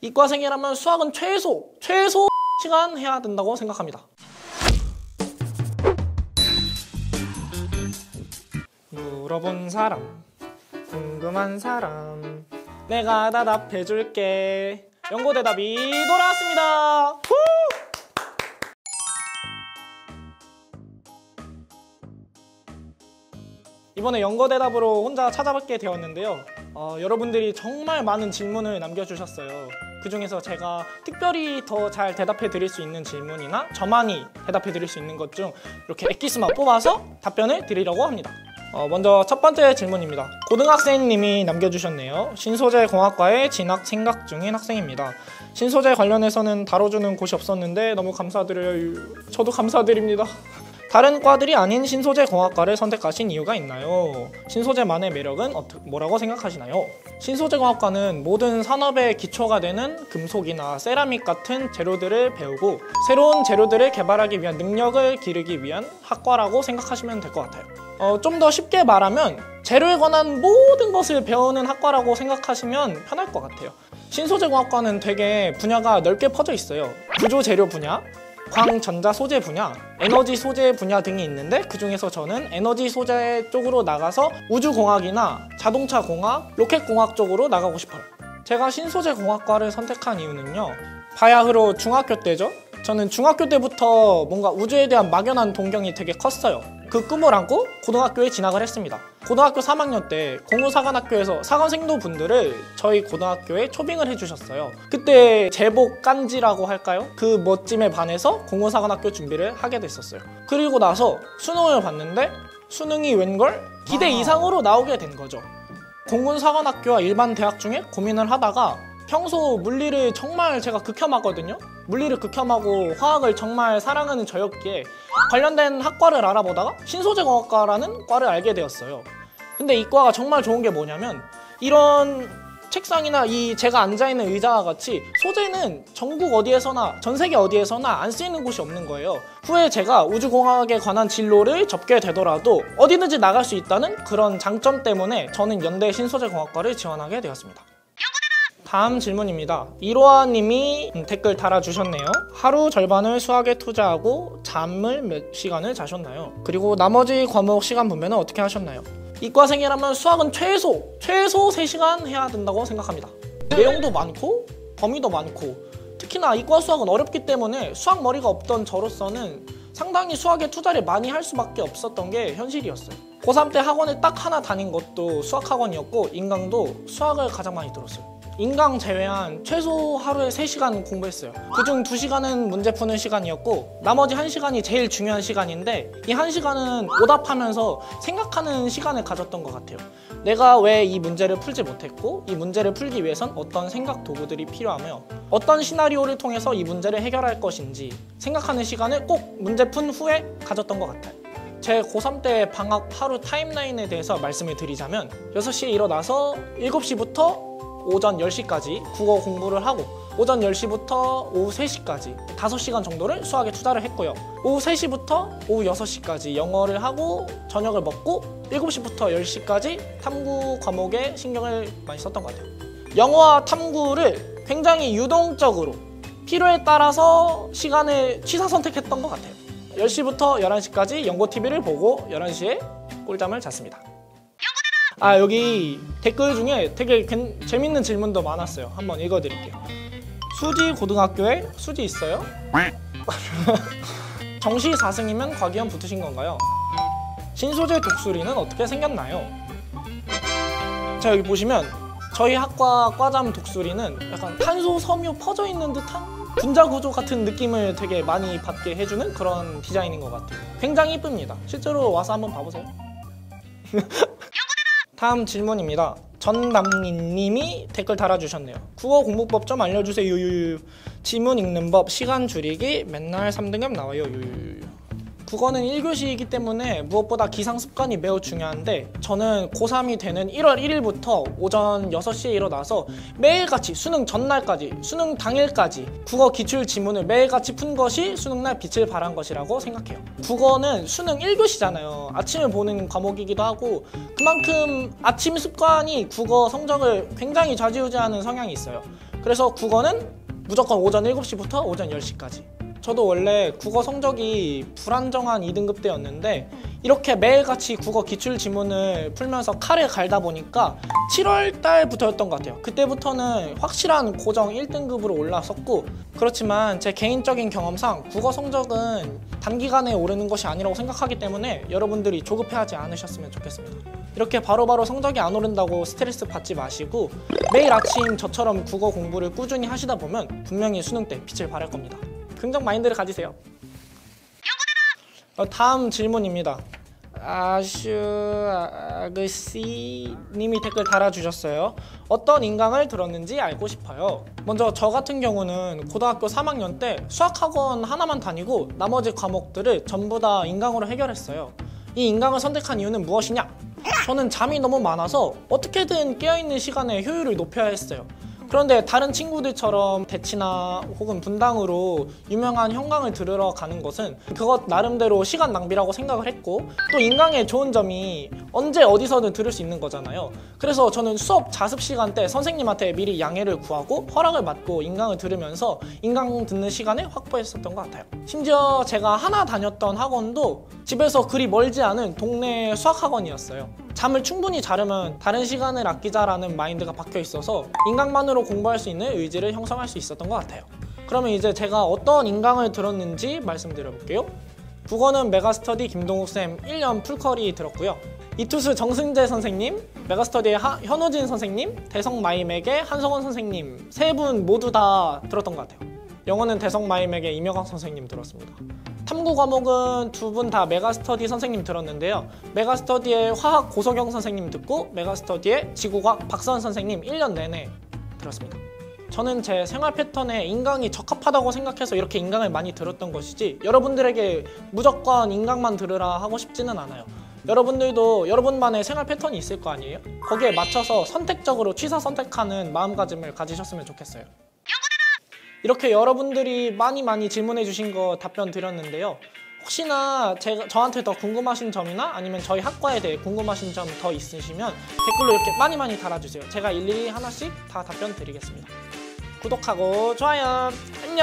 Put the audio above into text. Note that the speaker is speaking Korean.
이과생이라면 수학은 최소 시간 해야 된다고 생각합니다. 물어본 사람, 궁금한 사람, 내가 대답해줄게. 연고 대답이 돌아왔습니다. 후! 이번에 연고 대답으로 혼자 찾아뵙게 되었는데요. 여러분들이 정말 많은 질문을 남겨주셨어요. 그 중에서 제가 특별히 더 잘 대답해 드릴 수 있는 질문이나 저만이 대답해 드릴 수 있는 것 중 이렇게 엑기스만 뽑아서 답변을 드리려고 합니다. 먼저 첫 번째 질문입니다. 고등학생님이 남겨주셨네요. 신소재공학과에 진학 생각 중인 학생입니다. 신소재 관련해서는 다뤄주는 곳이 없었는데 너무 감사드려요. 저도 감사드립니다. 다른 과들이 아닌 신소재공학과를 선택하신 이유가 있나요? 신소재만의 매력은 뭐라고 생각하시나요? 신소재공학과는 모든 산업의 기초가 되는 금속이나 세라믹 같은 재료들을 배우고 새로운 재료들을 개발하기 위한 능력을 기르기 위한 학과라고 생각하시면 될 것 같아요. 좀 더 쉽게 말하면 재료에 관한 모든 것을 배우는 학과라고 생각하시면 편할 것 같아요. 신소재공학과는 되게 분야가 넓게 퍼져 있어요. 구조재료 분야, 광전자 소재 분야, 에너지 소재 분야 등이 있는데 그 중에서 저는 에너지 소재 쪽으로 나가서 우주공학이나 자동차공학, 로켓공학 쪽으로 나가고 싶어요. 제가 신소재공학과를 선택한 이유는요. 바야흐로 중학교 때죠. 저는 중학교 때부터 뭔가 우주에 대한 막연한 동경이 되게 컸어요. 그 꿈을 안고 고등학교에 진학을 했습니다. 고등학교 3학년 때 공우사관학교에서 사관생도 분들을 저희 고등학교에 초빙을 해주셨어요. 그때 제복 깐지라고 할까요? 그 멋짐에 반해서 공우사관학교 준비를 하게 됐었어요. 그리고 나서 수능을 봤는데 수능이 웬걸 기대 이상으로 나오게 된 거죠. 공군사관학교와 일반 대학 중에 고민을 하다가 평소 물리를 정말 제가 극혐하거든요. 물리를 극혐하고 화학을 정말 사랑하는 저였기에 관련된 학과를 알아보다가 신소재공학과라는 과를 알게 되었어요. 근데 이 과가 정말 좋은 게 뭐냐면 이런 책상이나 이 제가 앉아있는 의자와 같이 소재는 전국 어디에서나 전 세계 어디에서나 안 쓰이는 곳이 없는 거예요. 후에 제가 우주공학에 관한 진로를 접게 되더라도 어디든지 나갈 수 있다는 그런 장점 때문에 저는 연대 신소재공학과를 지원하게 되었습니다. 다음 질문입니다. 이로아님이 댓글 달아주셨네요. 하루 절반을 수학에 투자하고 잠을 몇 시간을 자셨나요? 그리고 나머지 과목 시간 분배는 어떻게 하셨나요? 이과생이라면 수학은 최소 3시간 해야 된다고 생각합니다. 내용도 많고 범위도 많고 특히나 이과 수학은 어렵기 때문에 수학 머리가 없던 저로서는 상당히 수학에 투자를 많이 할 수밖에 없었던 게 현실이었어요. 고3 때 학원에 딱 하나 다닌 것도 수학학원이었고 인강도 수학을 가장 많이 들었어요. 인강 제외한 최소 하루에 3시간 공부했어요. 그중 2시간은 문제 푸는 시간이었고 나머지 1시간이 제일 중요한 시간인데 이 1시간은 오답하면서 생각하는 시간을 가졌던 것 같아요. 내가 왜 이 문제를 풀지 못했고 이 문제를 풀기 위해선 어떤 생각 도구들이 필요하며 어떤 시나리오를 통해서 이 문제를 해결할 것인지 생각하는 시간을 꼭 문제 푼 후에 가졌던 것 같아요. 제 고3 때 방학 하루 타임라인에 대해서 말씀을 드리자면 6시에 일어나서 7시부터 오전 10시까지 국어 공부를 하고 오전 10시부터 오후 3시까지 5시간 정도를 수학에 투자를 했고요. 오후 3시부터 오후 6시까지 영어를 하고 저녁을 먹고 7시부터 10시까지 탐구 과목에 신경을 많이 썼던 것 같아요. 영어와 탐구를 굉장히 유동적으로 필요에 따라서 시간을 취사 선택했던 것 같아요. 10시부터 11시까지 연고TV를 보고 11시에 꿀잠을 잤습니다. 여기 댓글 중에 되게 재밌는 질문도 많았어요. 한번 읽어드릴게요. 수지 고등학교에 수지 있어요? 정시 4승이면 과기원 붙으신 건가요? 신소재 독수리는 어떻게 생겼나요? 자, 여기 보시면 저희 학과 과잠 독수리는 약간 탄소 섬유 퍼져 있는 듯한 분자 구조 같은 느낌을 되게 많이 받게 해주는 그런 디자인인 것 같아요. 굉장히 이쁩니다. 실제로 와서 한번 봐보세요. 다음 질문입니다. 전남님이 댓글 달아주셨네요. 국어 공부법 좀 알려주세요. 유유유. 지문 읽는 법, 시간 줄이기, 맨날 3등급 나와요. 유유유. 국어는 1교시이기 때문에 무엇보다 기상 습관이 매우 중요한데 저는 고3이 되는 1월 1일부터 오전 6시에 일어나서 매일같이 수능 전날까지, 수능 당일까지 국어 기출 지문을 매일같이 푼 것이 수능날 빛을 발한 것이라고 생각해요. 국어는 수능 1교시잖아요. 아침을 보는 과목이기도 하고 그만큼 아침 습관이 국어 성적을 굉장히 좌지우지하는 성향이 있어요. 그래서 국어는 무조건 오전 7시부터 오전 10시까지. 저도 원래 국어 성적이 불안정한 2등급대였는데 이렇게 매일같이 국어 기출 지문을 풀면서 칼을 갈다 보니까 7월 달부터였던 것 같아요. 그때부터는 확실한 고정 1등급으로 올라섰고, 그렇지만 제 개인적인 경험상 국어 성적은 단기간에 오르는 것이 아니라고 생각하기 때문에 여러분들이 조급해하지 않으셨으면 좋겠습니다. 이렇게 바로바로 성적이 안 오른다고 스트레스 받지 마시고 매일 아침 저처럼 국어 공부를 꾸준히 하시다 보면 분명히 수능 때 빛을 발할 겁니다. 긍정 마인드를 가지세요. 다음 질문입니다. 아슈아그씨 님이 댓글 달아주셨어요. 어떤 인강을 들었는지 알고 싶어요. 먼저 저 같은 경우는 고등학교 3학년 때 수학학원 하나만 다니고 나머지 과목들을 전부 다 인강으로 해결했어요. 이 인강을 선택한 이유는 무엇이냐? 저는 잠이 너무 많아서 어떻게든 깨어있는 시간의 효율을 높여야 했어요. 그런데 다른 친구들처럼 대치나 혹은 분당으로 유명한 현강을 들으러 가는 것은 그것 나름대로 시간 낭비라고 생각을 했고, 또 인강의 좋은 점이 언제 어디서든 들을 수 있는 거잖아요. 그래서 저는 수업 자습 시간 때 선생님한테 미리 양해를 구하고 허락을 받고 인강을 들으면서 인강 듣는 시간을 확보했었던 것 같아요. 심지어 제가 하나 다녔던 학원도 집에서 그리 멀지 않은 동네 수학학원이었어요. 잠을 충분히 자려면 다른 시간을 아끼자라는 마인드가 박혀 있어서 인강만으로 공부할 수 있는 의지를 형성할 수 있었던 것 같아요. 그러면 이제 제가 어떤 인강을 들었는지 말씀드려볼게요. 국어는 메가스터디 김동욱쌤 1년 풀커리 들었고요. 이투스 정승재 선생님, 메가스터디의 현호진 선생님, 대성마이맥의 한성원 선생님 세 분 모두 다 들었던 것 같아요. 영어는 대성마이맥의 임여강 선생님 들었습니다. 탐구 과목은 두 분 다 메가스터디 선생님 들었는데요. 메가스터디의 화학 고석영 선생님 듣고 메가스터디의 지구과학 박선 선생님 1년 내내 들었습니다. 저는 제 생활 패턴에 인강이 적합하다고 생각해서 이렇게 인강을 많이 들었던 것이지 여러분들에게 무조건 인강만 들으라 하고 싶지는 않아요. 여러분들도 여러분만의 생활 패턴이 있을 거 아니에요? 거기에 맞춰서 선택적으로 취사 선택하는 마음가짐을 가지셨으면 좋겠어요. 이렇게 여러분들이 많이 질문해 주신 거 답변 드렸는데요. 혹시나 저한테 더 궁금하신 점이나 아니면 저희 학과에 대해 궁금하신 점 더 있으시면 댓글로 이렇게 많이 달아주세요. 제가 일일이 하나씩 다 답변 드리겠습니다. 구독하고 좋아요. 안녕.